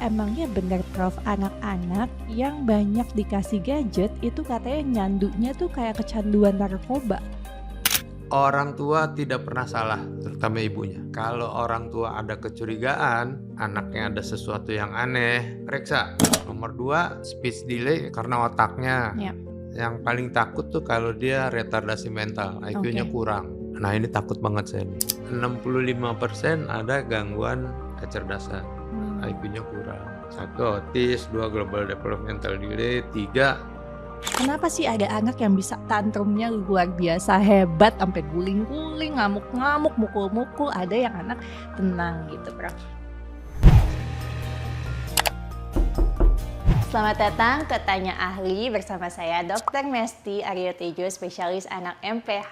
emangnya benar Prof, anak-anak yang banyak dikasih gadget itu katanya nyandunya tuh kayak kecanduan narkoba? Orang tua tidak pernah salah, terutama ibunya. Kalau orang tua ada kecurigaan, anaknya ada sesuatu yang aneh, periksa. Nomor 2, speech delay karena otaknya. Ya. Yang paling takut tuh kalau dia retardasi mental, IQ-nya Oke. kurang. Nah ini takut banget saya nih. 65% ada gangguan kecerdasan, IQ-nya kurang. 1 autis, 2 global developmental delay, 3 Kenapa sih ada anak yang bisa tantrumnya luar biasa hebat sampai guling-guling, ngamuk-ngamuk, mukul-mukul, ada yang anak tenang gitu, Prof. Selamat datang ke Tanya Ahli bersama saya Dr. Mesti Aryo Tejo, spesialis anak MPH,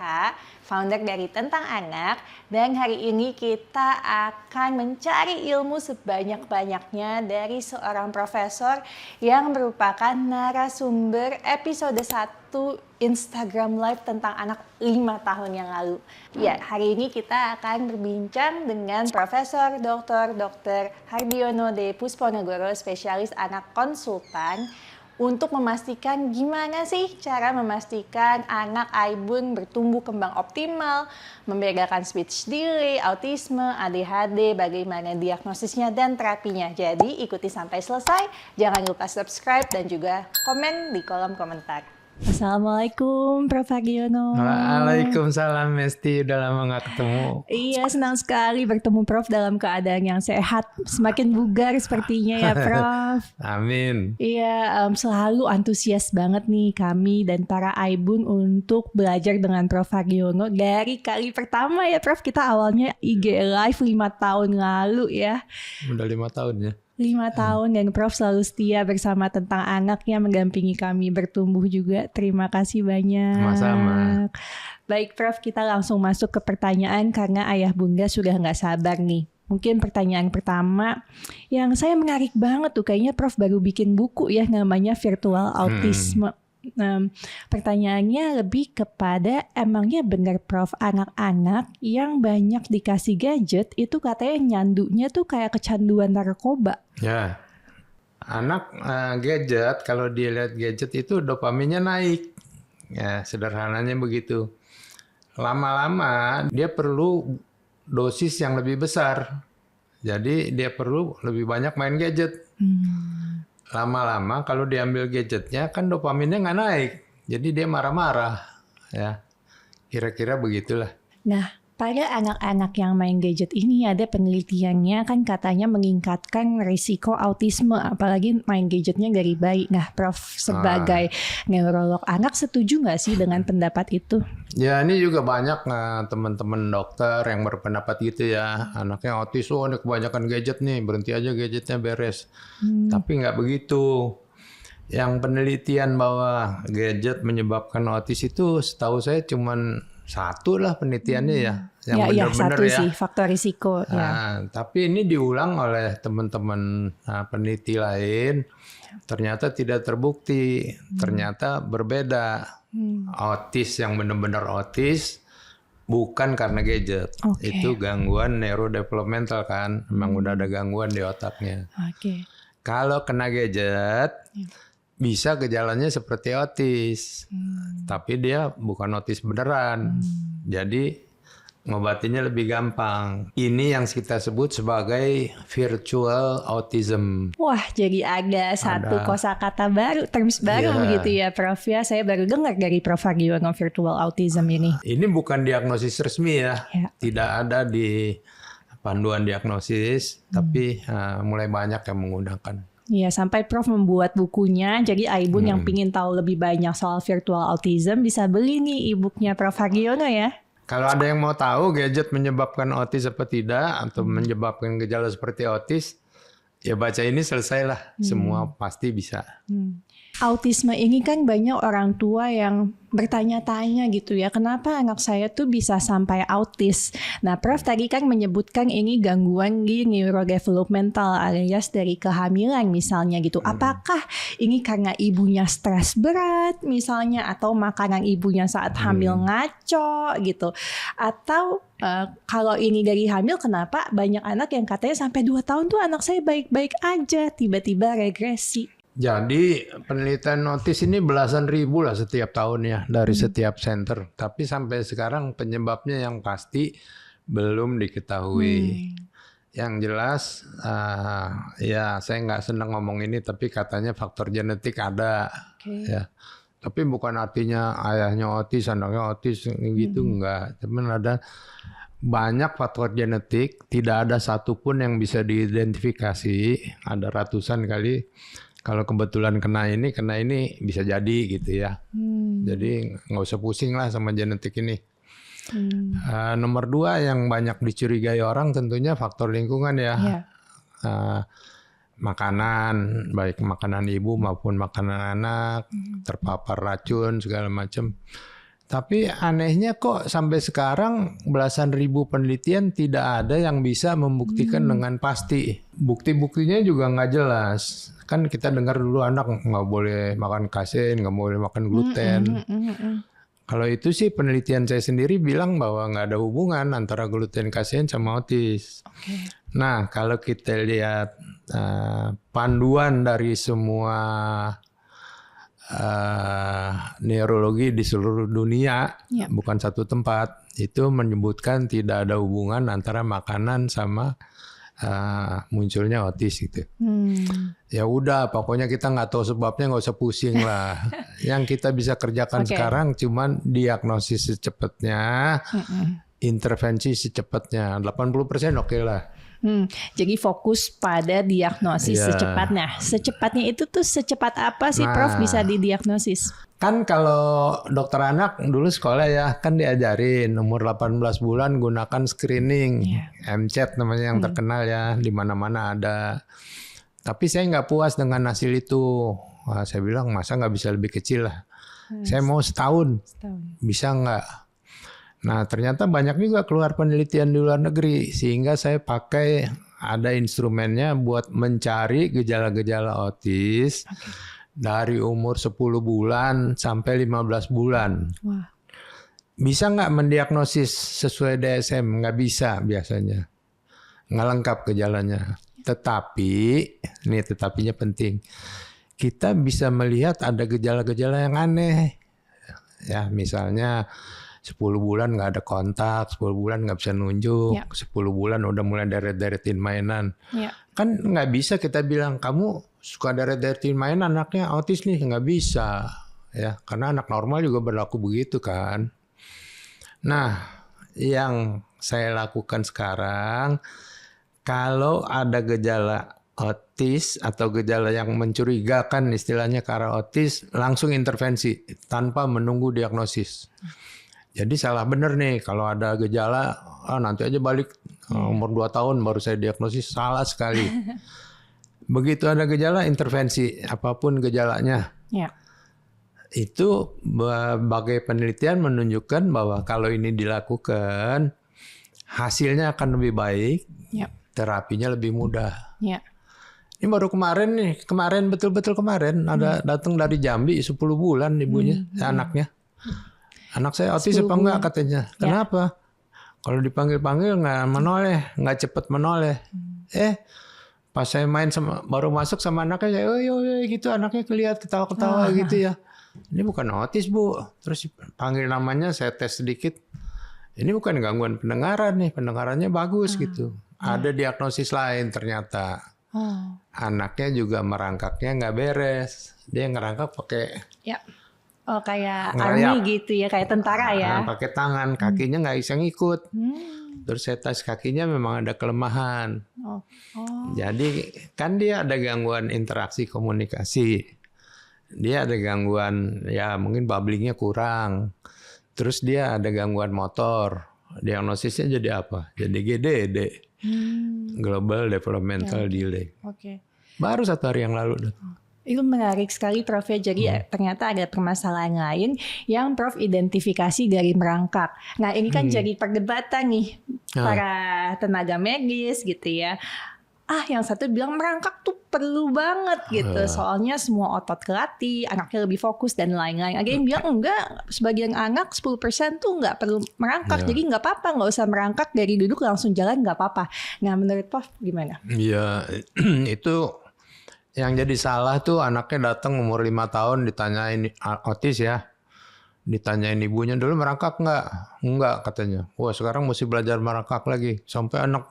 founder dari Tentang Anak. Dan hari ini kita akan mencari ilmu sebanyak-banyaknya dari seorang profesor yang merupakan narasumber episode 1 Instagram Live tentang anak 5 tahun yang lalu. Ya, hari ini kita akan berbincang dengan Profesor Dr. Hardiono D. Pusponegoro, spesialis anak konsultan, untuk memastikan gimana sih cara memastikan anak Aibun bertumbuh kembang optimal, membedakan speech delay, autisme, ADHD, bagaimana diagnosisnya dan terapinya. Jadi ikuti sampai selesai, jangan lupa subscribe dan juga komen di kolom komentar. Assalamualaikum Prof. Hardiono. Waalaikumsalam Mesti, udah lama gak ketemu. Iya, senang sekali bertemu Prof dalam keadaan yang sehat, semakin bugar sepertinya ya Prof. Amin. Iya, selalu antusias banget nih kami dan para Aibun untuk belajar dengan Prof. Hardiono dari kali pertama ya Prof. Kita awalnya IG Live 5 tahun lalu ya. Udah 5 tahun ya. 5 tahun dan Prof selalu setia bersama Tentang Anaknya, mendampingi kami bertumbuh juga. Terima kasih banyak. Sama-sama. Baik Prof, kita langsung masuk ke pertanyaan karena ayah bunda sudah nggak sabar nih. Mungkin pertanyaan pertama yang saya menarik banget tuh, kayaknya Prof baru bikin buku ya, namanya Virtual Autism. Pertanyaannya lebih kepada emangnya benar Prof, anak-anak yang banyak dikasih gadget itu katanya nyandunya tuh kayak kecanduan narkoba? Ya, anak gadget, kalau dia lihat gadget itu dopaminnya naik. Ya, sederhananya begitu. Lama-lama dia perlu dosis yang lebih besar. Jadi dia perlu lebih banyak main gadget. Lama-lama kalau diambil gadgetnya kan dopaminnya nggak naik. Jadi dia marah-marah. Ya, kira-kira begitulah. Nah, pada anak-anak yang main gadget ini ada penelitiannya kan katanya meningkatkan risiko autisme, apalagi main gadgetnya dari bayi. Nah, Prof sebagai neurolog anak setuju nggak sih dengan pendapat itu? Ya, ini juga banyak teman-teman dokter yang berpendapat gitu ya. Anaknya autis, ini kebanyakan gadget nih, berhenti aja gadgetnya beres. Tapi nggak begitu. Yang penelitian bahwa gadget menyebabkan autis itu setahu saya cuman satu lah penelitiannya ya. Yang benar-benar satu ya. sih faktor risiko. Tapi ini diulang oleh teman-teman peneliti lain. Ternyata tidak terbukti. Ternyata berbeda. Autis yang benar-benar autis bukan karena gadget. Itu gangguan neurodevelopmental kan. Memang udah ada gangguan di otaknya. Kalau kena gadget bisa gejalanya seperti autis. Tapi dia bukan autis beneran. Jadi ngobatinnya lebih gampang. Ini yang kita sebut sebagai virtual autism. Wah, jadi ada satu kosakata baru, terms baru begitu ya Prof ya. Saya baru dengar dari Prof Hardiono virtual autism ini. Ini bukan diagnosis resmi ya. Tidak ada di panduan diagnosis, tapi mulai banyak yang menggunakan. Iya, sampai Prof membuat bukunya. Jadi Aibun yang pingin tahu lebih banyak soal virtual autism bisa beli nih e-booknya Prof Hardiono ya. Kalau ada yang mau tahu gadget menyebabkan autis apa tidak, atau menyebabkan gejala seperti autis, ya baca ini selesailah. Semua pasti bisa. autisme ini kan banyak orang tua yang bertanya-tanya gitu ya, kenapa anak saya tuh bisa sampai autis. Nah, Prof tadi kan menyebutkan ini gangguan di neurodevelopmental alias dari kehamilan misalnya gitu. Apakah ini karena ibunya stres berat misalnya, atau makanan ibunya saat hamil ngaco gitu, atau kalau ini dari hamil, kenapa banyak anak yang katanya sampai 2 tahun tuh anak saya baik-baik aja, tiba-tiba regresi. Jadi penelitian autis ini belasan ribu lah setiap tahunnya dari setiap center. Tapi sampai sekarang penyebabnya yang pasti belum diketahui. Yang jelas ya saya nggak senang ngomong ini, tapi katanya faktor genetik ada. Ya. Tapi bukan artinya ayahnya autis, anaknya autis gitu, enggak. Cuman ada banyak faktor genetik, tidak ada satupun yang bisa diidentifikasi. Ada ratusan kali. Kalau kebetulan kena ini bisa jadi gitu ya. Jadi nggak usah pusing lah sama genetik ini. Nomor 2 yang banyak dicurigai orang tentunya faktor lingkungan ya. Makanan, baik makanan ibu maupun makanan anak, terpapar racun segala macam. Tapi anehnya kok sampai sekarang belasan ribu penelitian tidak ada yang bisa membuktikan dengan pasti. Bukti-buktinya juga nggak jelas. Kan kita dengar dulu anak nggak boleh makan kasein, nggak boleh makan gluten. Kalau itu sih penelitian saya sendiri bilang bahwa nggak ada hubungan antara gluten, kasein sama autis. Nah, kalau kita lihat panduan dari semua neurologi di seluruh dunia, bukan satu tempat, itu menyebutkan tidak ada hubungan antara makanan sama munculnya autis gitu. Ya udah, pokoknya kita nggak tahu sebabnya, nggak usah pusing lah. Yang kita bisa kerjakan sekarang cuman diagnosis secepatnya, intervensi secepatnya. 80% oke lah. Jadi fokus pada diagnosis secepatnya. Secepatnya itu tuh secepat apa sih, Prof, bisa didiagnosis? Kan kalau dokter anak dulu sekolah ya, kan diajarin umur 18 bulan gunakan screening. MCET namanya yang terkenal ya, di mana-mana ada. Tapi saya nggak puas dengan hasil itu. Saya bilang masa nggak bisa lebih kecil lah. Saya mau setahun. Bisa nggak? Nah, ternyata banyak juga keluar penelitian di luar negeri, sehingga saya pakai ada instrumennya buat mencari gejala-gejala autis dari umur 10 bulan sampai 15 bulan. Bisa nggak mendiagnosis sesuai DSM? Nggak bisa biasanya. Nggak lengkap gejalanya. Tetapi, ini tetapinya penting, kita bisa melihat ada gejala-gejala yang aneh. Ya, misalnya 10 bulan nggak ada kontak, 10 bulan nggak bisa nunjuk, 10 bulan udah mulai deret-deretin mainan. Kan nggak bisa kita bilang, kamu suka deret-deretin mainan anaknya autis nih, nggak bisa. Ya, karena anak normal juga berlaku begitu kan. Nah, yang saya lakukan sekarang, kalau ada gejala autis atau gejala yang mencurigakan istilahnya ke arah autis, langsung intervensi tanpa menunggu diagnosis. Jadi salah bener nih kalau ada gejala, nanti aja balik umur 2 tahun baru saya diagnosis, salah sekali. Begitu ada gejala, intervensi apapun gejalanya. Itu berbagai penelitian menunjukkan bahwa kalau ini dilakukan, hasilnya akan lebih baik, terapinya lebih mudah. Ini baru kemarin betul-betul kemarin ada datang dari Jambi 10 bulan ibunya, anaknya. Anak saya autis apa enggak katanya. Kenapa? Kalau dipanggil-panggil nggak menoleh, nggak cepat menoleh. Pas saya main baru masuk sama anaknya, gitu anaknya kelihatan ketawa-ketawa gitu ya. Ini bukan autis Bu. Terus panggil namanya, saya tes sedikit. Ini bukan gangguan pendengaran nih, pendengarannya bagus gitu. Ada diagnosis lain ternyata. Anaknya juga merangkaknya nggak beres. Dia ngerangkak pakai kayak ngerayap. army gitu ya, kayak tentara ya. Pakai tangan, kakinya nggak bisa ngikut. Terus saya tes kakinya memang ada kelemahan. Jadi kan dia ada gangguan interaksi komunikasi. Dia ada gangguan ya mungkin babblingnya kurang. Terus dia ada gangguan motor. Diagnosisnya jadi apa? Jadi GDD. Global Developmental Delay. Baru 1 hari yang lalu. Itu menarik sekali Prof ya. Jadi ternyata ada permasalahan lain yang Prof identifikasi dari merangkak. Nah ini kan jadi perdebatan nih para tenaga medis gitu ya. Yang satu bilang merangkak tuh perlu banget gitu. Soalnya semua otot kelatih, anaknya lebih fokus dan lain-lain. Ada yang bilang enggak, sebagian anak 10% tuh enggak perlu merangkak. Jadi enggak apa-apa, enggak usah merangkak, dari duduk langsung jalan enggak apa-apa. Nah menurut Prof gimana? Iya, itu yang jadi salah tuh anaknya datang umur 5 tahun ditanyain otis ya. Ditanyain ibunya dulu merangkak enggak? Enggak katanya. Wah sekarang mesti belajar merangkak lagi. Sampai anak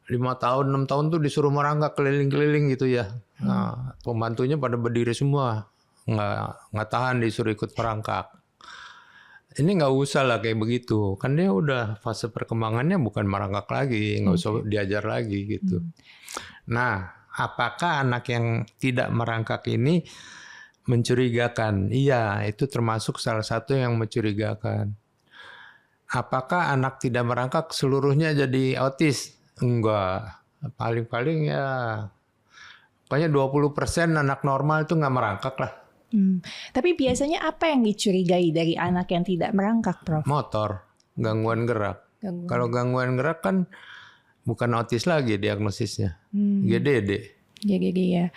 5 tahun, 6 tahun tuh disuruh merangkak keliling-keliling gitu ya. Nah, pembantunya pada berdiri semua. Nggak tahan disuruh ikut merangkak. Ini nggak usah lah kayak begitu. Kan dia udah fase perkembangannya bukan merangkak lagi. Nggak usah diajar lagi gitu. Nah, apakah anak yang tidak merangkak ini mencurigakan? Iya, itu termasuk salah satu yang mencurigakan. Apakah anak tidak merangkak seluruhnya jadi autis? Enggak. Paling-paling ya pokoknya 20% anak normal itu nggak merangkak lah. Tapi biasanya apa yang dicurigai dari anak yang tidak merangkak, Prof? Motor, gangguan gerak. Kalau gangguan gerak kan bukan autis lagi diagnosisnya. GDD. GDD ya.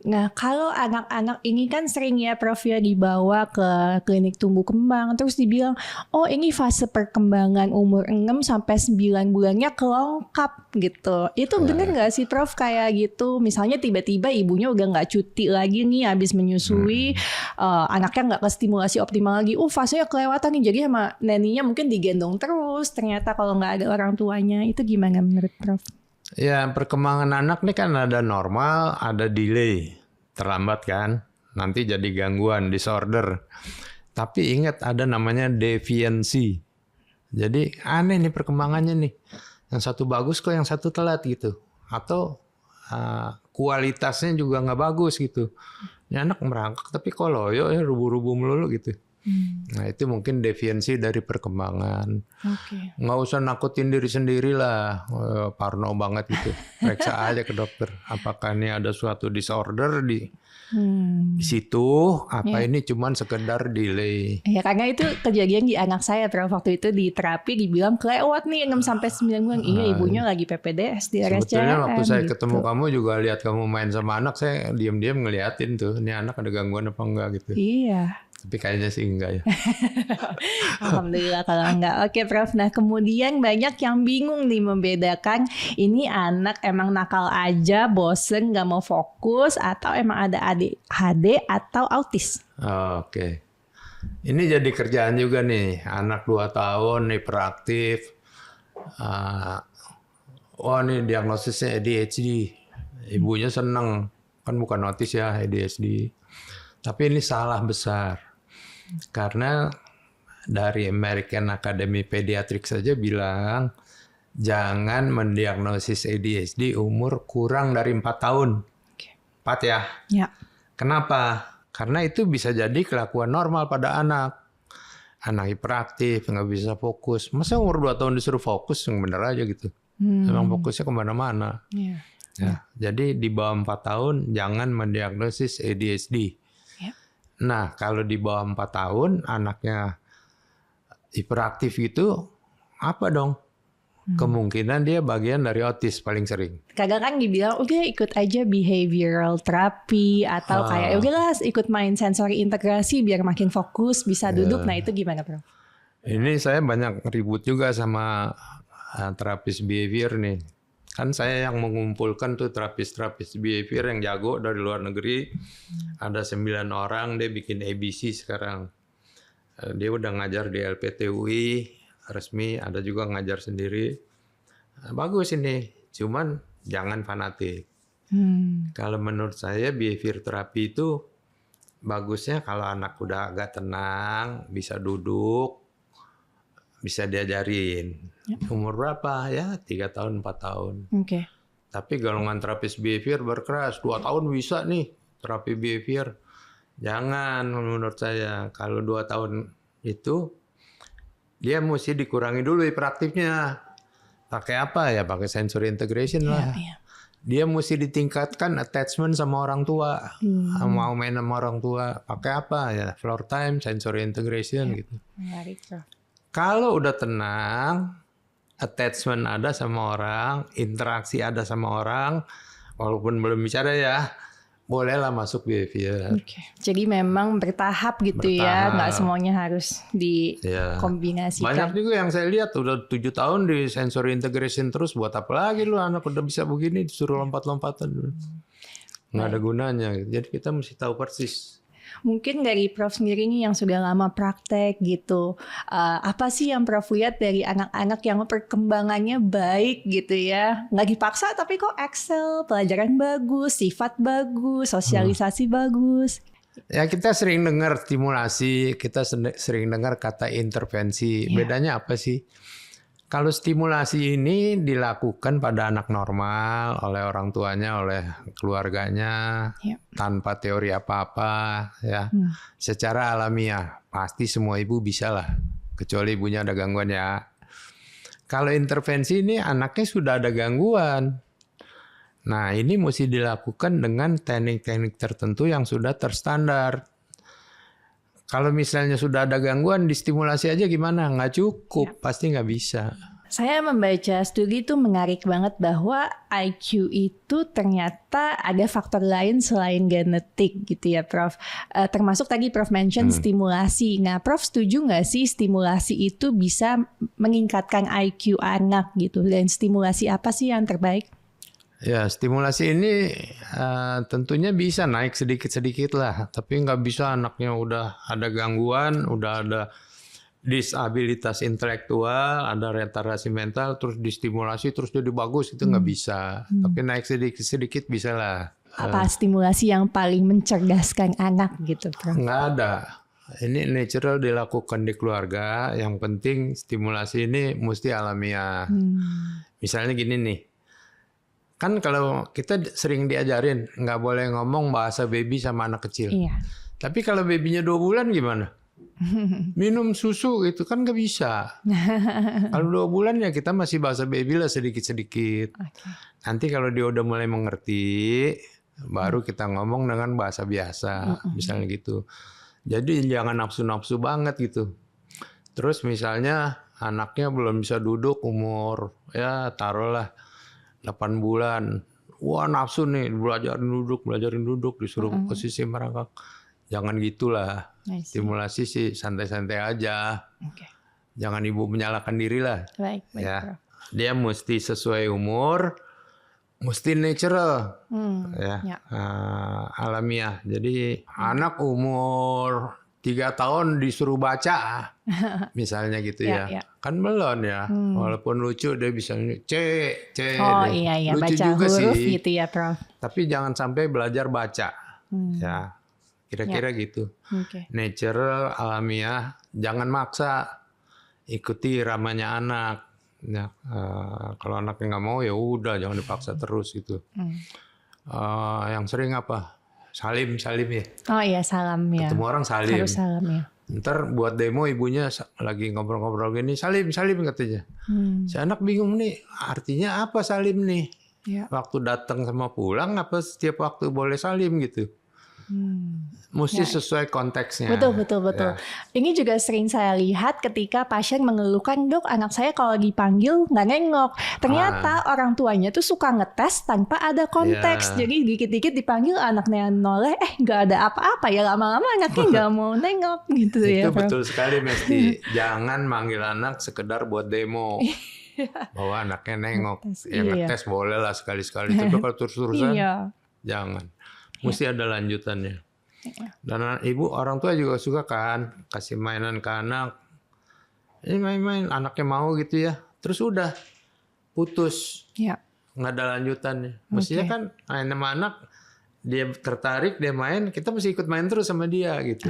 Nah, kalau anak-anak ini kan sering ya Prof ya dibawa ke klinik tumbuh kembang terus dibilang, "Oh, ini fase perkembangan umur 6 sampai 9 bulannya kelengkap." gitu. Itu bener nggak sih Prof kayak gitu? Misalnya tiba-tiba ibunya udah nggak cuti lagi nih habis menyusui, anaknya nggak kestimulasi optimal lagi. Fasenya kelewatan nih. Jadi sama neninya mungkin digendong terus. Ternyata kalau nggak ada orang tuanya, itu gimana menurut Prof? Ya, perkembangan anak nih kan ada normal, ada delay. Terlambat kan, nanti jadi gangguan, disorder. Tapi ingat ada namanya deviancy. Jadi aneh nih perkembangannya nih. Yang satu bagus kok yang satu telat gitu. Atau kualitasnya juga nggak bagus gitu. Ini anak merangkak tapi kok loyo ya rubuh-rubuh melulu gitu. Nah itu mungkin deviansi dari perkembangan. Nggak usah nakutin diri sendiri lah, parno banget gitu. Periksa aja ke dokter. Apakah ini ada suatu disorder di situ? Apa ini cuman sekedar delay? Ya karena itu kejadian di anak saya Prof. Waktu itu di terapi dibilang kelewat nih 6 sampai 9 bulan. Iya ibunya lagi PPDS di RSCM. Sebetulnya waktu saya ketemu kamu juga lihat kamu main sama anak, saya diam-diam ngeliatin tuh, ini anak ada gangguan apa enggak gitu. Iya. Tapi kayaknya sih enggak ya. Alhamdulillah kalau enggak. Oke Prof. Nah kemudian banyak yang bingung nih membedakan ini anak emang nakal aja, bosen, gak mau fokus, atau emang ada ADHD atau autis. Oke. Ini jadi kerjaan juga nih. Anak 2 tahun, hiperaktif. Nih diagnosisnya ADHD. Ibunya seneng. Kan bukan autis ya, ADHD. Tapi ini salah besar. Karena dari American Academy Pediatrics saja bilang jangan mendiagnosis ADHD umur kurang dari 4 tahun. 4 ya? Ya. Kenapa? Karena itu bisa jadi kelakuan normal pada anak. Anak hiperaktif, nggak bisa fokus. Masa umur 2 tahun disuruh fokus? Yang bener aja gitu. Emang fokusnya kemana-mana. Ya, jadi di bawah 4 tahun jangan mendiagnosis ADHD. Nah, kalau di bawah 4 tahun anaknya hiperaktif gitu, apa dong? Kemungkinan dia bagian dari autis paling sering. Kadang kan dibilang udah ikut aja behavioral therapy atau kayak udahlah ikut main sensory integrasi biar makin fokus, bisa duduk. Nah, itu gimana, Prof? Ini saya banyak ribut juga sama terapis behavior nih. Kan saya yang mengumpulkan tuh terapis-terapis behavior yang jago dari luar negeri. Ada 9 orang, dia bikin ABC sekarang. Dia udah ngajar di LPTUI resmi, ada juga ngajar sendiri. Bagus ini, cuman jangan fanatik. Kalau menurut saya behavior terapi itu bagusnya kalau anak udah agak tenang, bisa duduk, bisa diajarin. Umur berapa ya? 3 tahun, 4 tahun. Tapi golongan terapis behavior berkeras, 2 tahun bisa nih terapi behavior. Jangan menurut saya. Kalau 2 tahun itu dia mesti dikurangi dulu hiperaktifnya. Pakai apa ya? Pakai sensory integration lah. dia mesti ditingkatkan attachment sama orang tua. Mau main sama orang tua, pakai apa ya? Floor time, sensory integration gitu. Menarik, Prof. Kalau udah tenang, attachment ada sama orang, interaksi ada sama orang, walaupun belum bicara ya, bolehlah masuk behavior. Oke. Jadi memang bertahap gitu ya, nggak semuanya harus dikombinasikan. Banyak juga yang saya lihat udah 7 tahun di sensory integration terus, buat apa lagi lu anak udah bisa begini disuruh lompat-lompatan. Nggak ada gunanya. Jadi kita mesti tahu persis. Mungkin dari Prof sendiri nih yang sudah lama praktek gitu, apa sih yang Prof lihat dari anak-anak yang perkembangannya baik gitu ya, nggak dipaksa tapi kok excel, pelajaran bagus, sifat bagus, sosialisasi bagus. Ya kita sering dengar stimulasi, kita sering dengar kata intervensi. Bedanya apa sih? Kalau stimulasi ini dilakukan pada anak normal oleh orang tuanya, oleh keluarganya, tanpa teori apa-apa, ya, secara alamiah. Pasti semua ibu bisa lah, kecuali ibunya ada gangguan ya. Kalau intervensi ini anaknya sudah ada gangguan. Nah ini mesti dilakukan dengan teknik-teknik tertentu yang sudah terstandar. Kalau misalnya sudah ada gangguan, distimulasi aja gimana? Nggak cukup, pasti nggak bisa. Saya membaca studi itu menarik banget bahwa IQ itu ternyata ada faktor lain selain genetik gitu ya Prof. Termasuk tadi Prof mention stimulasi. Nah Prof setuju nggak sih stimulasi itu bisa meningkatkan IQ anak gitu? Dan stimulasi apa sih yang terbaik? Ya, stimulasi ini tentunya bisa naik sedikit-sedikit lah. Tapi nggak bisa anaknya udah ada gangguan, udah ada disabilitas intelektual, ada retardasi mental, terus distimulasi, terus jadi bagus. Itu nggak bisa. Tapi naik sedikit-sedikit bisa lah. Apa stimulasi yang paling mencerdaskan anak gitu, Prof? Nggak ada. Ini natural dilakukan di keluarga. Yang penting stimulasi ini mesti alamiah. Misalnya gini nih. Kan kalau kita sering diajarin nggak boleh ngomong bahasa baby sama anak kecil. Iya. Tapi kalau babynya 2 bulan gimana? Minum susu itu kan nggak bisa. Kalau 2 bulan ya kita masih bahasa baby lah sedikit-sedikit. Nanti kalau dia udah mulai mengerti, baru kita ngomong dengan bahasa biasa, misalnya gitu. Jadi jangan nafsu-nafsu banget gitu. Terus misalnya anaknya belum bisa duduk umur ya taruhlah 8 bulan. Wah nafsu nih, belajarin duduk, disuruh posisi merangkak. Jangan gitulah. Stimulasi sih santai-santai aja. Jangan ibu menyalahkan diri lah. Baik, ya. Dia mesti sesuai umur, mesti natural. Alamiah. Jadi anak umur 3 tahun disuruh baca, misalnya gitu ya. Kan belum ya, walaupun lucu dia bisa C. Oh iya, lucu baca juga huruf sih. gitu ya Prof. Tapi jangan sampai belajar baca, ya kira-kira gitu. Natural, alamiah, jangan maksa, ikuti iramanya anak. Ya, kalau anaknya nggak mau ya udah, jangan dipaksa terus gitu. Yang sering apa? Salim ya. Oh iya salam ya. Ketemu orang salim. Harus salam ya. Ntar buat demo ibunya lagi ngobrol-ngobrol gini, salim katanya. Si anak bingung nih, artinya apa salim nih? Waktu datang sama pulang apa setiap waktu boleh salim gitu? Mesti sesuai konteksnya. Betul. Ya. Ini juga sering saya lihat ketika pasien mengeluhkan, dok anak saya kalau dipanggil nggak nengok. Ternyata orang tuanya tuh suka ngetes tanpa ada konteks. Jadi dikit-dikit dipanggil anaknya noleh, nggak ada apa-apa ya lama-lama anaknya nggak mau nengok gitu ya. Itu betul sekali Mesti. Jangan manggil anak sekedar buat demo. Bahwa anaknya nengok. Ngetes boleh lah sekali-sekali. Tapi kalau terus-terusan jangan. Mesti ada lanjutannya. Dan ibu orang tua juga suka kan kasih mainan ke anak. Ini main-main anaknya mau gitu ya. Terus udah putus. Nggak ada lanjutannya. Mestinya kan main sama anak dia tertarik dia main, kita mesti ikut main terus sama dia gitu.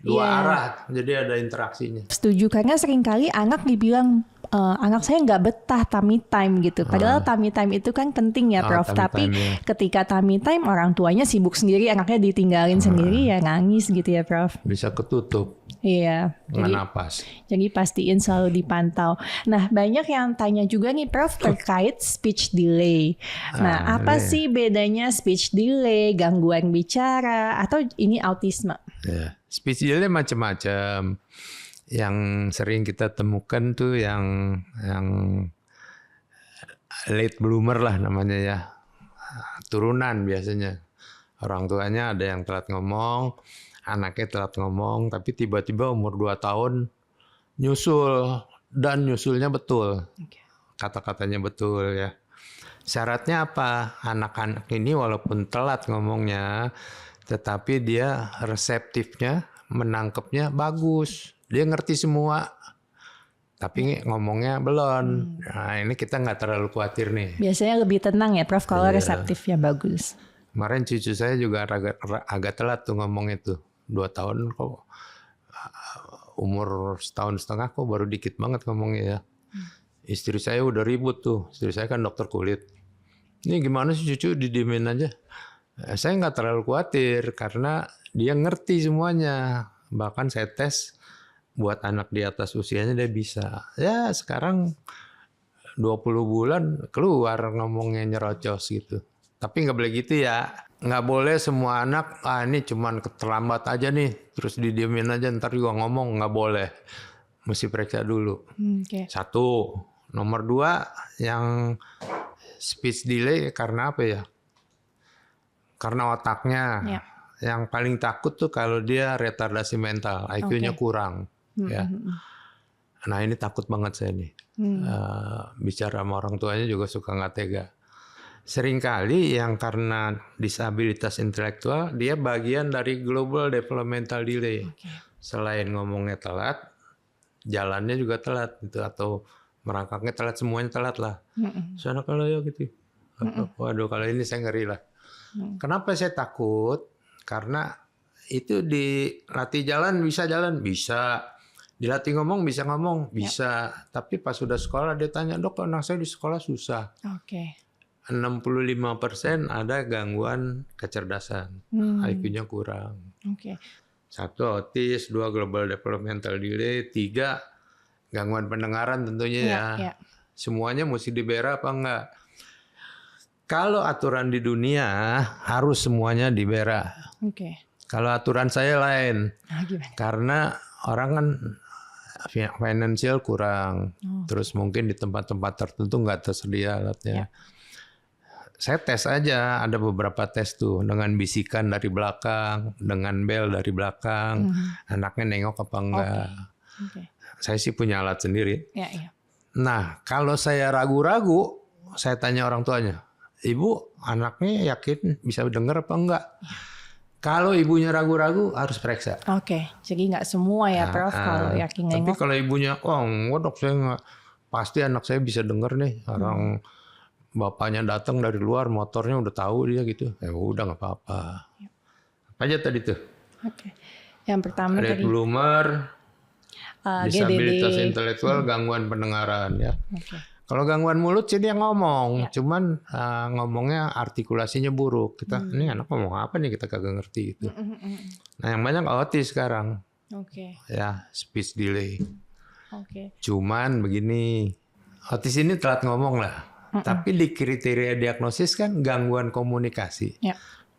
Dua arah, jadi ada interaksinya. Setuju, karena seringkali anak dibilang anak saya nggak betah tummy time gitu. Padahal tummy time itu kan penting ya Prof. tummy Tapi time, ya. ketika tummy time orang tuanya sibuk sendiri, anaknya ditinggalin sendiri ya nangis gitu ya Prof. Bisa ketutup Iya. nggak napas. Jadi pastiin selalu dipantau. Nah, banyak yang tanya juga nih Prof terkait speech delay. Nah, apa sih bedanya speech delay, gangguan bicara, atau ini autisme? Ya. Speech delay macam-macam. Yang sering kita temukan tuh yang late bloomer lah namanya ya. Turunan biasanya. Orang tuanya ada yang telat ngomong, anaknya telat ngomong, tapi tiba-tiba umur 2 tahun nyusul, dan nyusulnya betul. Kata-katanya betul ya. Syaratnya apa? Anak-anak ini walaupun telat ngomongnya, tetapi dia reseptifnya, menangkepnya bagus. Dia ngerti semua, tapi ngomongnya belum. Nah, ini kita nggak terlalu khawatir nih. Biasanya lebih tenang ya Prof kalau reseptifnya bagus. Kemarin cucu saya juga agak telat tuh ngomong itu. 2 tahun kok, umur 1,5 tahun kok baru dikit banget ngomongnya ya. Istri saya udah ribut tuh. Istri saya kan dokter kulit. Ini gimana sih cucu, didiemin aja. Saya nggak terlalu khawatir karena dia ngerti semuanya. Bahkan saya tes buat anak di atas usianya dia bisa. Ya sekarang 20 bulan keluar ngomongnya nyerocos gitu. Tapi nggak boleh gitu ya. Nggak boleh semua anak, ini cuman terlambat aja nih. Terus didiemin aja ntar juga ngomong, nggak boleh. Mesti periksa dulu. Satu. Nomor 2, yang speech delay karena apa ya? Karena otaknya. Yang paling takut tuh kalau dia retardasi mental, IQ-nya kurang. Ya. Nah ini takut banget saya nih. Bicara sama orang tuanya juga suka nggak tega. Seringkali yang karena disabilitas intelektual, dia bagian dari global developmental delay. Selain ngomongnya telat, jalannya juga telat gitu, atau merangkaknya telat, semuanya telat lah. Sana kalau ya gitu. Waduh, kalau ini saya ngeri lah. Kenapa saya takut? Karena itu dilatih jalan, bisa. Dilatih ngomong, bisa. Tapi pas sudah sekolah dia tanya, dok anak saya di sekolah susah. 65% ada gangguan kecerdasan, IQ-nya kurang. 1 autis, 2 global developmental delay, 3 gangguan pendengaran tentunya ya. Semuanya mesti dibera apa enggak? Kalau aturan di dunia harus semuanya dibera. Kalau aturan saya lain, karena orang kan financial kurang, terus mungkin di tempat-tempat tertentu nggak tersedia alatnya. Saya tes aja, ada beberapa tes tuh dengan bisikan dari belakang, dengan bel dari belakang, anaknya nengok apa enggak. Saya sih punya alat sendiri. Nah, kalau saya ragu-ragu, saya tanya orang tuanya, ibu anaknya yakin bisa dengar apa enggak? Kalau ibunya ragu-ragu harus periksa. Jadi nggak semua ya Prof kalau yakin nengok. Tapi kalau ibunya, enggak dok saya enggak, pasti anak saya bisa dengar nih. Orang bapaknya datang dari luar, motornya udah tahu dia gitu. Ya udah nggak apa-apa. Apa aja tadi tuh? Yang pertama late tadi bloomer, disabilitas GDD. intelektual, gangguan pendengaran ya. Kalau gangguan mulut sih dia ngomong, cuman ngomongnya artikulasinya buruk. Kita ini anak ngomong apa nih, kita kagak ngerti gitu. Nah yang banyak autis sekarang, ya speech delay. Cuman begini, autis ini telat ngomong lah. Tapi di kriteria diagnosis kan gangguan komunikasi,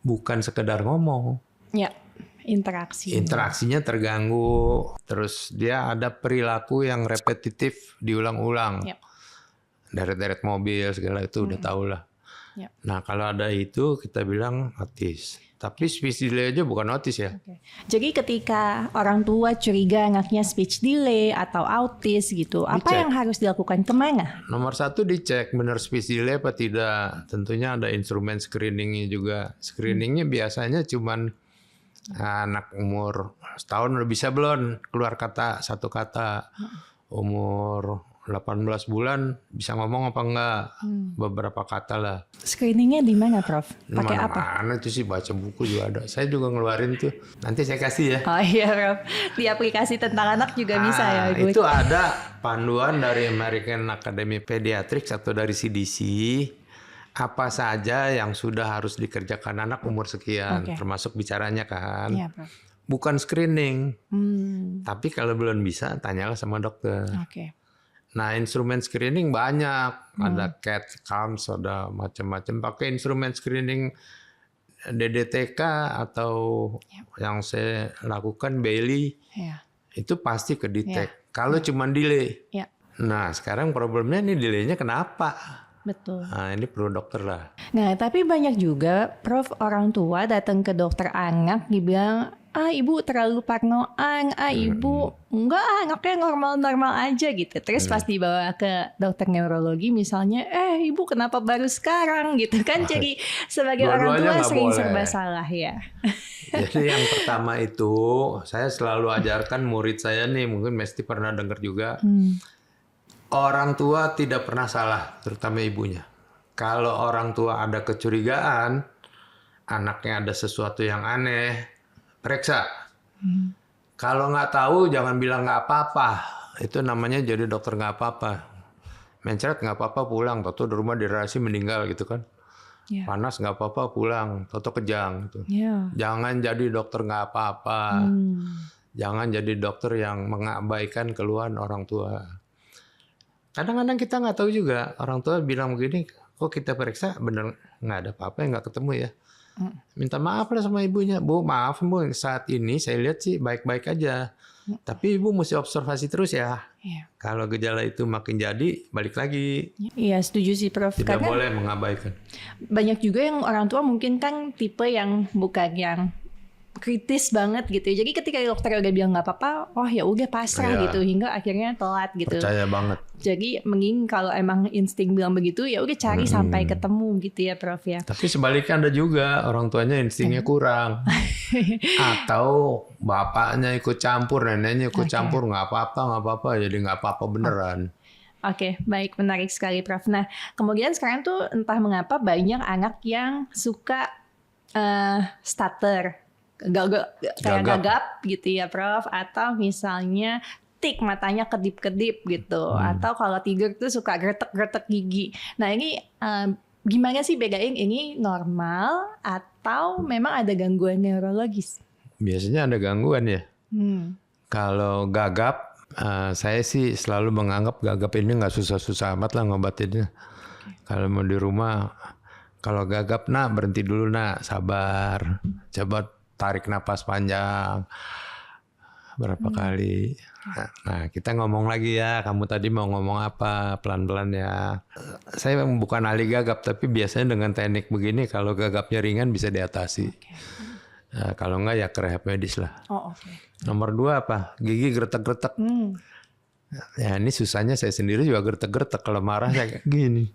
bukan sekedar ngomong. Interaksinya terganggu, terus dia ada perilaku yang repetitif, diulang-ulang. Deret-deret mobil segala itu udah tahu lah. Nah kalau ada itu kita bilang autis. Tapi speech delay aja bukan autis ya. Jadi ketika orang tua curiga anaknya speech delay atau autis gitu, apa yang harus dilakukan, kemana? Nomor 1 dicek benar speech delay apa tidak. Tentunya ada instrumen screeningnya juga. Screeningnya biasanya cuman anak umur setahun udah bisa belum keluar kata, 1 kata. Umur 18 bulan bisa ngomong apa enggak, beberapa kata lah. Screeningnya di mana, Prof? Pakai apa? Mana itu sih, baca buku juga ada. Saya juga ngeluarin tuh. Nanti saya kasih ya. Oh iya, Prof. Di aplikasi tentang anak juga bisa ya, Ibu. Itu ada panduan dari American Academy Pediatrics atau dari CDC. Apa saja yang sudah harus dikerjakan anak umur sekian, termasuk bicaranya kan. Iya, Prof. Bukan screening. Tapi kalau belum bisa, tanyalah sama dokter. Oke. Nah, instrumen screening banyak. Ada CAT, CAMS, ada macam-macam. Pakai instrumen screening DDTK atau yang saya lakukan Bailey, itu pasti kedetek. Kalau cuma delay. Nah, sekarang problemnya ini delaynya kenapa? Betul. Nah, ini perlu dokter lah. Nah, tapi banyak juga, Prof, orang tua datang ke dokter anak dibilang, ibu terlalu parnoan, ibu enggak, anaknya normal-normal aja gitu. Terus pas dibawa ke dokter neurologi misalnya, ibu kenapa baru sekarang gitu kan. Jadi sebagai orang tua sering serba salah ya. Jadi yang pertama itu, saya selalu ajarkan murid saya nih, mungkin Mesti pernah dengar juga. Orang tua tidak pernah salah, terutama ibunya. Kalau orang tua ada kecurigaan, anaknya ada sesuatu yang aneh, periksa. Kalau nggak tahu, jangan bilang nggak apa-apa. Itu namanya jadi dokter nggak apa-apa. Mencret nggak apa-apa, pulang. Toto di rumah dirasi meninggal gitu kan. Panas nggak apa-apa, pulang. Toto kejang. Gitu. Jangan jadi dokter nggak apa-apa. Jangan jadi dokter yang mengabaikan keluhan orang tua. Kadang-kadang kita nggak tahu juga. Orang tua bilang begini, kok kita periksa bener nggak ada apa-apa, nggak ketemu ya. Minta maaf lah sama ibunya. Bu, maaf Bu, saat ini saya lihat sih baik-baik aja. Tapi ibu mesti observasi terus ya. Kalau gejala itu makin jadi, balik lagi. Iya, setuju sih, Prof. Tidak boleh mengabaikan. Banyak juga yang orang tua mungkin kan tipe yang bukan yang kritis banget gitu. Jadi ketika dokter udah bilang nggak apa-apa, oh ya udah pasrah gitu, hingga akhirnya telat gitu. Percaya banget. Jadi mending kalau emang insting bilang begitu, ya udah cari sampai ketemu gitu ya, Prof ya. Tapi sebaliknya ada juga orang tuanya instingnya kurang, atau bapaknya ikut campur, neneknya ikut campur, nggak apa-apa, jadi nggak apa-apa beneran. Oke, baik, menarik sekali, Prof. Nah, kemudian sekarang tuh entah mengapa banyak anak yang suka stutter. Kayak gagap gitu ya, Prof, atau misalnya tik, matanya kedip-kedip gitu, atau kalau tidur tuh suka gretek-gretek gigi. Nah, ini gimana sih bedain ini normal atau memang ada gangguan neurologis? Biasanya ada gangguan ya. Kalau gagap, saya sih selalu menganggap gagap ini nggak susah-susah amat lah ngobatinnya. Kalau mau di rumah, kalau gagap, nak berhenti dulu nak, sabar, coba tarik napas panjang berapa kali. Nah, kita ngomong lagi ya. Kamu tadi mau ngomong apa? Pelan-pelan ya. Saya bukan ahli gagap, tapi biasanya dengan teknik begini, kalau gagapnya ringan bisa diatasi. Nah, kalau enggak ya ke rehab medis lah. Nomor 2 apa? Gigi gretek-gretek. Ya ini susahnya saya sendiri juga gretek-gretek. Kalau marah saya kayak gini.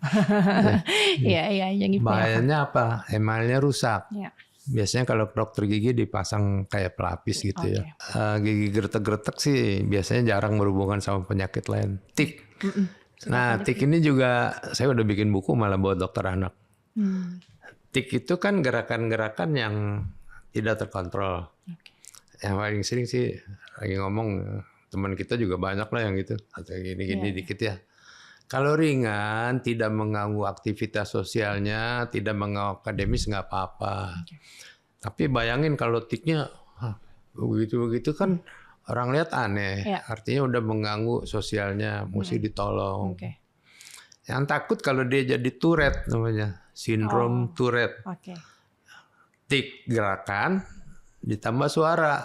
Iya. Bahayanya apa? Emalnya rusak. Biasanya kalau dokter gigi dipasang kayak pelapis gitu ya. Gigi gretek-gretek sih biasanya jarang berhubungan sama penyakit lain. Tik. Nah, tik ini juga saya udah bikin buku malah buat dokter anak. Tik itu kan gerakan-gerakan yang tidak terkontrol. Yang paling sering sih lagi ngomong, teman kita juga banyak lah yang gitu. Atau gini-gini dikit ya. Kalau ringan, tidak mengganggu aktivitas sosialnya, tidak mengganggu akademis, nggak apa-apa. Tapi bayangin kalau tiknya begitu-begitu kan orang lihat aneh. Artinya udah mengganggu sosialnya, mesti ditolong. Yang takut kalau dia jadi Tourette namanya, sindrom Tourette. Tik gerakan ditambah suara,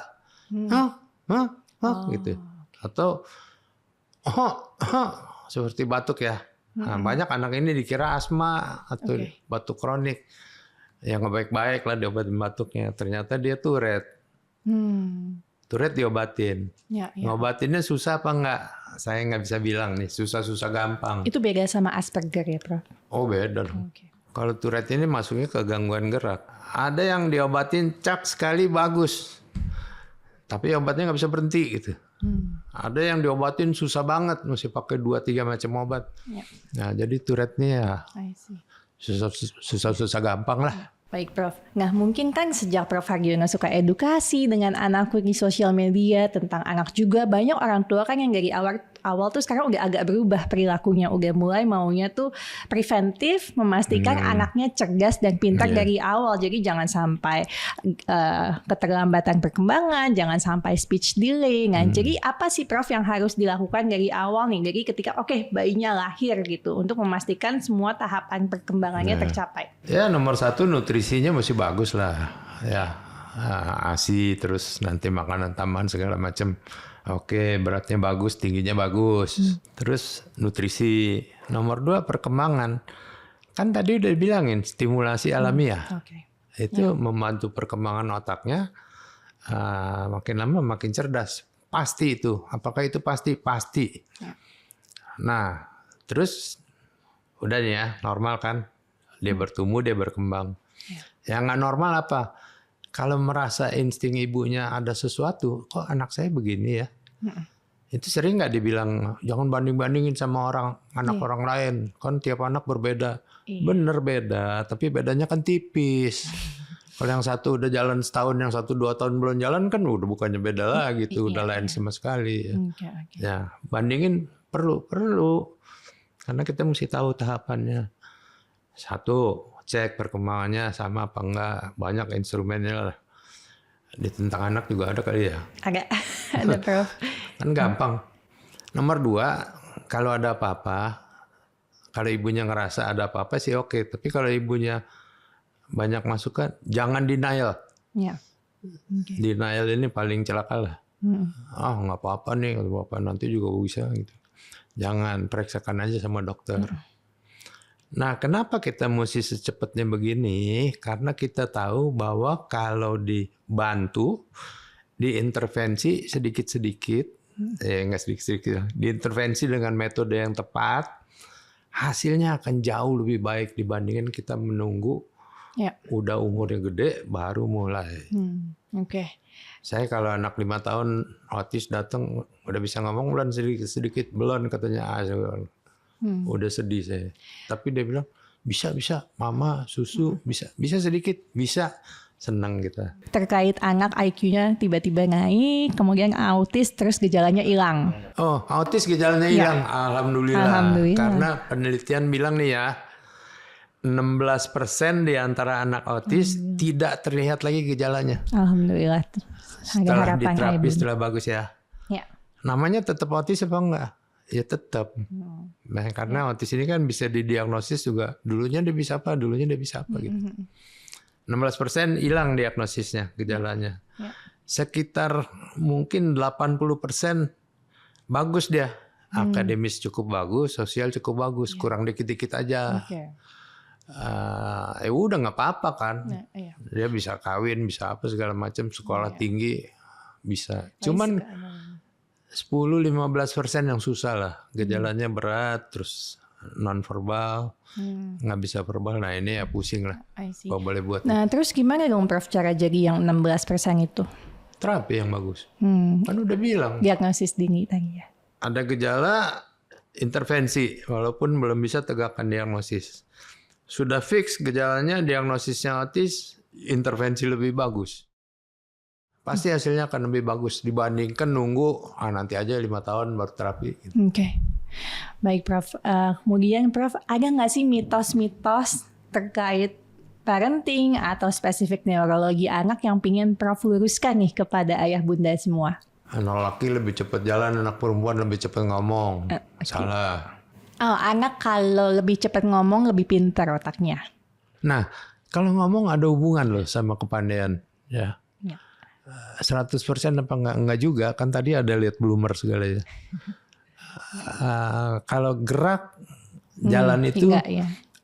gitu. Atau seperti batuk ya. Nah, banyak anak ini dikira asma atau batuk kronik. Ya nggak baik-baik lah diobatin batuknya. Ternyata dia Tourette. Tourette diobatin. Ngobatinnya susah apa enggak? Saya nggak bisa bilang nih. Susah-susah gampang. Itu beda sama Asperger ya, Prof? Oh beda. Kalau Tourette ini masuknya ke gangguan gerak. Ada yang diobatin cak sekali bagus. Tapi obatnya nggak bisa berhenti gitu. Ada yang diobatin susah banget, mesti pakai 2-3 macam obat. Ya. Nah, jadi Tourette-nya ya I see. susah gampang lah. Baik Prof. Nah mungkin kan sejak Prof Harjono suka edukasi dengan anakku di sosial media tentang anak juga, banyak orang tua kan yang dari awal tuh sekarang udah agak berubah perilakunya, udah mulai maunya tuh preventif, memastikan anaknya cerdas dan pintar dari awal. Jadi jangan sampai keterlambatan perkembangan, jangan sampai speech delay. Nah, jadi apa sih Prof yang harus dilakukan dari awal nih? Dari ketika bayinya lahir gitu, untuk memastikan semua tahapan perkembangannya tercapai. Ya nomor 1 nutrisinya mesti bagus lah. Ya ASI, terus nanti makanan tambahan segala macam. Oke, beratnya bagus, tingginya bagus. Terus nutrisi. Nomor 2 perkembangan. Kan tadi udah bilangin stimulasi alamiah. Itu membantu perkembangan otaknya. Makin lama makin cerdas. Pasti itu. Apakah itu pasti? Pasti. Nah, terus udah nih ya, normal kan? Dia bertumbuh, dia berkembang. Yang nggak normal apa? Kalau merasa insting ibunya ada sesuatu, kok anak saya begini ya? Itu sering nggak dibilang, jangan banding-bandingin sama anak orang lain. Kan tiap anak berbeda. Bener beda, tapi bedanya kan tipis. Kalau yang satu udah jalan setahun, yang satu 2 tahun belum jalan kan udah bukannya beda lagi tuh, udah lain sama sekali. Ya, bandingin perlu. Karena kita mesti tahu tahapannya. 1, cek perkembangannya sama apa enggak. Banyak instrumennya lah. Di tentang anak juga ada kali ya? Ada Prof. Kan gampang. Nomor 2, kalau ada apa-apa, kalau ibunya ngerasa ada apa-apa sih oke. Tapi kalau ibunya banyak masukan, jangan denial. Denial ini paling celaka lah. Nggak apa-apa nih, kalau apa nanti juga bisa gitu. Jangan, periksakan aja sama dokter. Nah, kenapa kita mesti secepatnya begini? Karena kita tahu bahwa kalau dibantu, diintervensi sedikit-sedikit, nggak sedikit-sedikit, diintervensi dengan metode yang tepat, hasilnya akan jauh lebih baik dibandingin kita menunggu udah umurnya gede baru mulai. Saya kalau anak 5 tahun autis datang udah bisa ngomong belum sedikit belum katanya. Udah sedih saya. Tapi dia bilang bisa mama susu bisa sedikit bisa, senang kita. Terkait anak IQ-nya tiba-tiba naik, kemudian autis terus gejalanya hilang. Oh, autis gejalanya hilang. Alhamdulillah. Karena penelitian bilang nih ya, 16% di antara anak autis tidak terlihat lagi gejalanya. Alhamdulillah. Setelah diterapi setelah bagus ya. Namanya tetap autis apa enggak? Ya tetap. Nah, karena autis ini kan bisa didiagnosis juga. Dulunya dia bisa apa gitu. 16% hilang diagnosisnya, gejalanya. Sekitar mungkin 80% bagus dia. Akademis cukup bagus, sosial cukup bagus, kurang dikit-dikit aja. Udah nggak apa-apa kan. Dia bisa kawin, bisa apa segala macam, sekolah tinggi bisa. Cuman 10-15% yang susah lah, gejalanya berat, terus non-verbal, nggak bisa verbal. Nah ini ya pusing lah, kalau boleh buat. Nah terus gimana dong Prof cara jadi yang 16% itu? Terapi yang bagus, kan udah bilang. Diagnosis dini tadi ya. Ada gejala, intervensi, walaupun belum bisa tegakkan diagnosis. Sudah fix gejalanya, diagnosisnya autis, intervensi lebih bagus. Pasti hasilnya akan lebih bagus dibandingkan nunggu nanti aja 5 tahun baru terapi. Gitu. Baik Prof. Kemudian Prof, ada nggak sih mitos-mitos terkait parenting atau spesifik neurologi anak yang pingin Prof luruskan nih kepada ayah bunda semua? Anak laki lebih cepat jalan, anak perempuan lebih cepat ngomong. Salah. Anak kalau lebih cepat ngomong lebih pintar otaknya. Nah, kalau ngomong ada hubungan loh sama kepandaian, ya. 100% apa enggak juga, kan tadi ada lihat bloomer segala ya. Kalau gerak jalan itu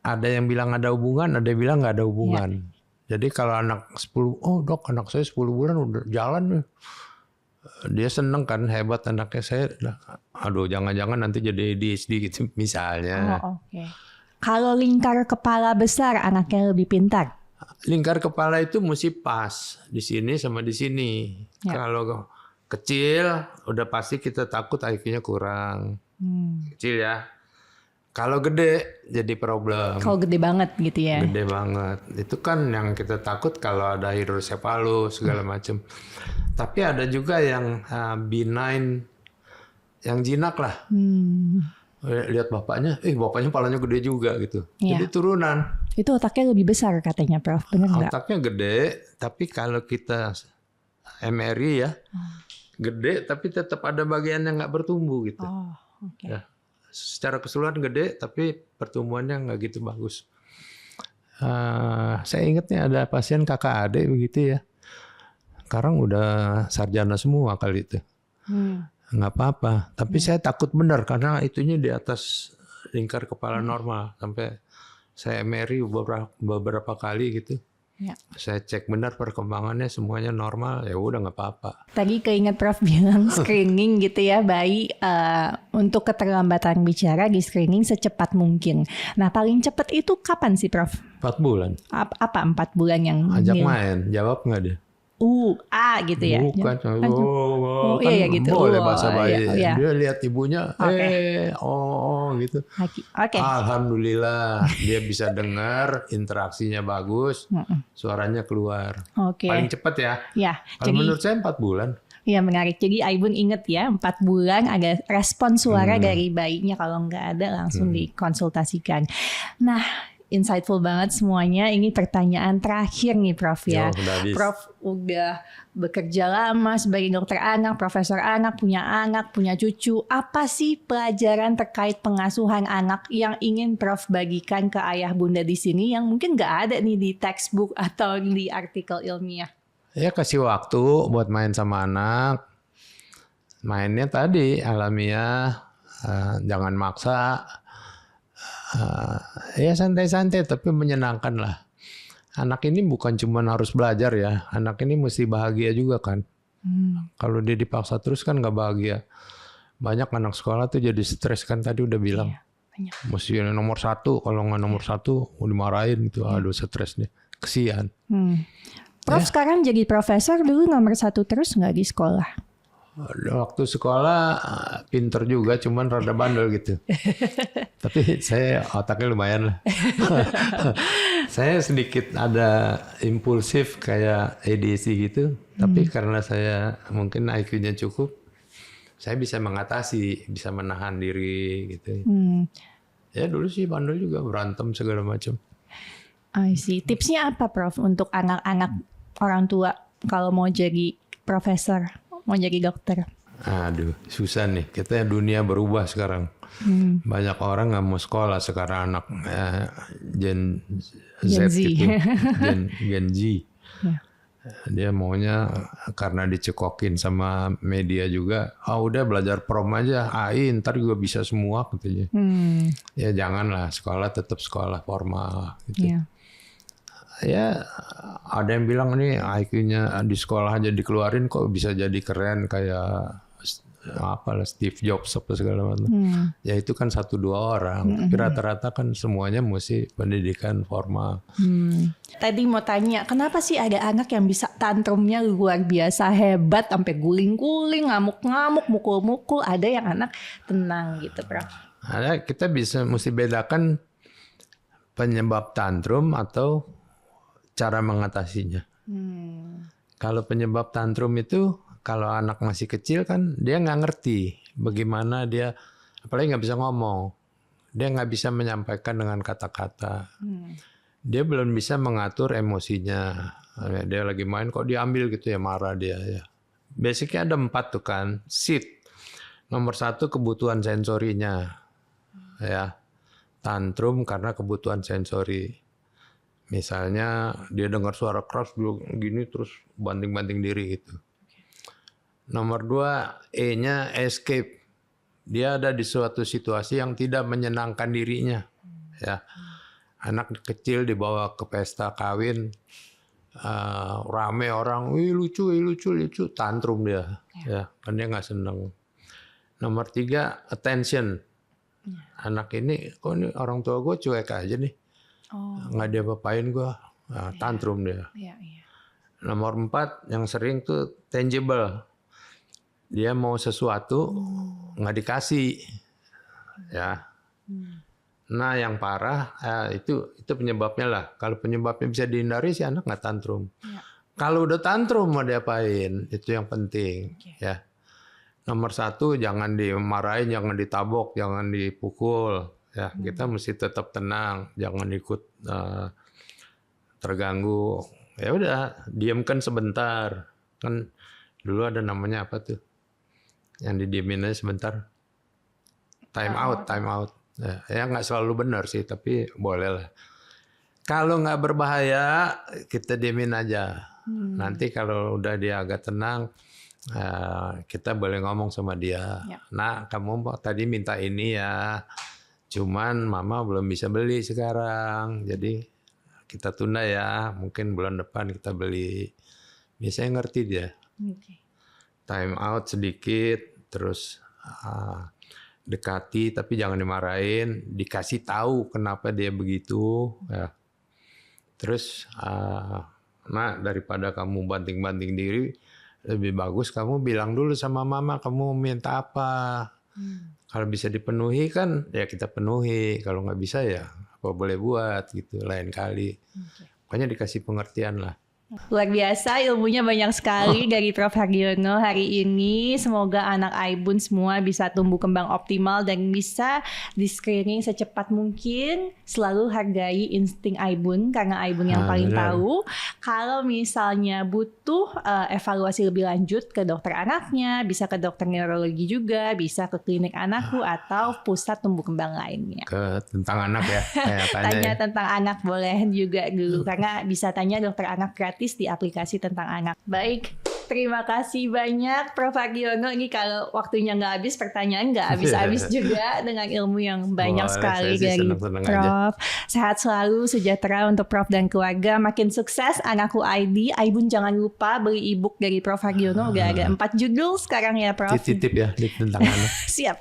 ada yang bilang ada hubungan, ada yang bilang nggak ada hubungan. Jadi kalau anak 10, dok anak saya 10 bulan udah jalan nih. Dia seneng kan, hebat anaknya saya. Aduh jangan-jangan nanti jadi ADHD gitu misalnya. Kalau lingkar kepala besar anaknya lebih pintar. Lingkar kepala itu mesti pas di sini sama di sini. Kalau kecil, udah pasti kita takut IQ-nya kurang. Kecil ya. Kalau gede jadi problem. Kalau gede banget gitu ya. Gede banget. Itu kan yang kita takut kalau ada hidrosefalus segala macam. Tapi ada juga yang benign, yang jinak lah. Lihat bapaknya, bapaknya palanya gede juga gitu. Iya. Jadi turunan. Itu otaknya lebih besar katanya, Prof. Benar nggak? Otaknya gede, tapi kalau kita MRI ya, gede tapi tetap ada bagian yang nggak bertumbuh gitu. Oh, oke. Ya. Secara keseluruhan gede, tapi pertumbuhannya nggak gitu bagus. Saya ingatnya ada pasien kakak adik begitu ya. Sekarang udah sarjana semua kali itu. Nggak apa-apa. Tapi saya takut benar karena itunya di atas lingkar kepala normal. Sampai saya MRI beberapa kali gitu. Ya. Saya cek benar perkembangannya semuanya normal, ya udah nggak apa-apa. Tadi keinget Prof bilang screening gitu ya bayi untuk keterlambatan bicara di screening secepat mungkin. Nah paling cepat itu kapan sih Prof? 4 bulan. Apa 4 bulan yang Ajak main, jawab nggak dia? A gitu ya? Bukan, kan iya gitu. boleh bahasa bayi. Iya. Dia lihat ibunya, gitu. Oke. Alhamdulillah dia bisa dengar, interaksinya bagus, suaranya keluar. Oke. Paling cepat ya. Ya. Kalau menurut saya 4 bulan. Iya menarik. Jadi Aibun inget ya 4 bulan ada respon suara dari bayinya, kalau nggak ada langsung dikonsultasikan. Nah insightful banget semuanya. Ini pertanyaan terakhir nih Prof ya. Prof udah bekerja lama sebagai dokter anak, profesor anak, punya cucu. Apa sih pelajaran terkait pengasuhan anak yang ingin Prof bagikan ke ayah bunda di sini yang mungkin nggak ada nih di textbook atau di artikel ilmiah? Ya kasih waktu buat main sama anak. Mainnya tadi alamiah, jangan maksa. Ya santai-santai tapi menyenangkan lah. Anak ini bukan cuma harus belajar ya, anak ini mesti bahagia juga kan. Kalau dia dipaksa terus kan nggak bahagia. Banyak anak sekolah tuh jadi stres kan, tadi udah bilang. Iya, mesti nomor 1, kalau nggak nomor 1 dimarahin gitu. Aduh stres nih, kesian. Prof sekarang jadi profesor, dulu nomor 1 terus nggak di sekolah? Waktu sekolah pinter juga, cuman rada bandel gitu. Tapi saya otaknya lumayan lah. Saya sedikit ada impulsif kayak ADHD gitu. Tapi karena saya mungkin IQ-nya cukup, saya bisa mengatasi, bisa menahan diri gitu. Ya dulu sih bandel juga, berantem segala macam. I see. Tipsnya apa Prof untuk anak-anak orang tua kalau mau jadi profesor? Mau jadi dokter? Aduh, susah nih. Kita dunia berubah sekarang. Banyak orang nggak mau sekolah sekarang, anak Gen Z gitu, Gen Z. Ya. Dia maunya karena dicekokin sama media juga. Udah belajar prom aja, AI ntar juga bisa semua katanya. Ya janganlah, sekolah tetap sekolah formal gitu. Yeah. Ya ada yang bilang nih IQ-nya di sekolah aja dikeluarin kok bisa jadi keren kayak apalah Steve Jobs apa segala macam. Ya itu kan 1-2 orang, tapi rata-rata kan semuanya mesti pendidikan formal. Tadi mau tanya, kenapa sih ada anak yang bisa tantrumnya luar biasa hebat sampai guling-guling, ngamuk-ngamuk, mukul-mukul, ada yang anak tenang gitu, Prof? Ada, kita mesti bedakan penyebab tantrum atau cara mengatasinya. Kalau penyebab tantrum itu, kalau anak masih kecil kan dia nggak ngerti bagaimana dia, apalagi nggak bisa ngomong, dia nggak bisa menyampaikan dengan kata-kata, dia belum bisa mengatur emosinya. Dia lagi main kok diambil gitu ya, marah dia ya. Basicnya ada 4 tuh kan. SID, nomor 1 kebutuhan sensorinya, ya. Tantrum karena kebutuhan sensori. Misalnya dia dengar suara keras gini terus banting-banting diri gitu. Nomor 2, E-nya escape. Dia ada di suatu situasi yang tidak menyenangkan dirinya. Ya. Anak kecil dibawa ke pesta kawin, rame orang, lucu, tantrum dia. Ya, kan dia nggak seneng. Nomor 3, attention. Anak ini, kok ini orang tua gue cuek aja nih. Nggak dia apain gue, tantrum dia. Nomor 4 yang sering tuh tangible. dia mau sesuatu nggak dikasih, ya. Nah yang parah itu penyebabnya lah. Kalau penyebabnya bisa dihindari si anak nggak tantrum. Ya. Kalau udah tantrum mau diapain? Itu yang penting, ya. Nomor satu, jangan dimarahin, jangan ditabok, jangan dipukul. Ya, kita mesti tetap tenang, jangan ikut terganggu. Ya udah, diamkan sebentar. Kan dulu ada namanya apa tuh? Yang didiemin aja sebentar. Time out. Ya nggak selalu benar sih, tapi boleh lah. Kalau nggak berbahaya, kita diemin aja. Nanti kalau udah dia agak tenang, kita boleh ngomong sama dia. Ya. Nah, kamu tadi minta ini ya, cuman mama belum bisa beli sekarang. Jadi kita tunda ya, mungkin bulan depan kita beli. Biasanya ngerti dia. Time out sedikit, terus dekati tapi jangan dimarahin, dikasih tahu kenapa dia begitu. Ya. Terus, nah daripada kamu banting-banting diri, lebih bagus kamu bilang dulu sama mama kamu minta apa. Kalau bisa dipenuhi kan ya kita penuhi, kalau nggak bisa ya apa boleh buat gitu lain kali. Pokoknya dikasih pengertian lah. Luar biasa, ilmunya banyak sekali dari Prof. Hardiono hari ini. Semoga anak Aibun semua bisa tumbuh kembang optimal dan bisa di-screening secepat mungkin. Selalu hargai insting Aibun karena Aibun yang paling tahu. Kalau misalnya butuh evaluasi lebih lanjut ke dokter anaknya, bisa ke dokter neurologi juga, bisa ke klinik anakku atau pusat tumbuh kembang lainnya. Tentang anak ya, tanya tentang anak boleh juga dulu karena bisa tanya dokter anak gratis di aplikasi tentang anak. Baik, terima kasih banyak Prof. Hardiono. Ini kalau waktunya nggak habis, pertanyaan nggak habis-habis juga dengan ilmu yang banyak sekali dari Prof. Sehat selalu, sejahtera untuk Prof dan keluarga. Makin sukses anakku ID. Aibun jangan lupa beli e-book dari Prof. Hardiono. Udah ada 4 judul sekarang ya Prof. Titip ya tentang anak. Siap.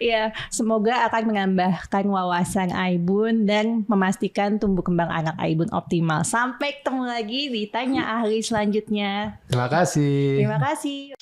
Ya, semoga akan menambahkan wawasan Aibun dan memastikan tumbuh kembang anak Aibun optimal. Sampai ketemu lagi di Tanya Ahli selanjutnya. Terima kasih. Terima kasih.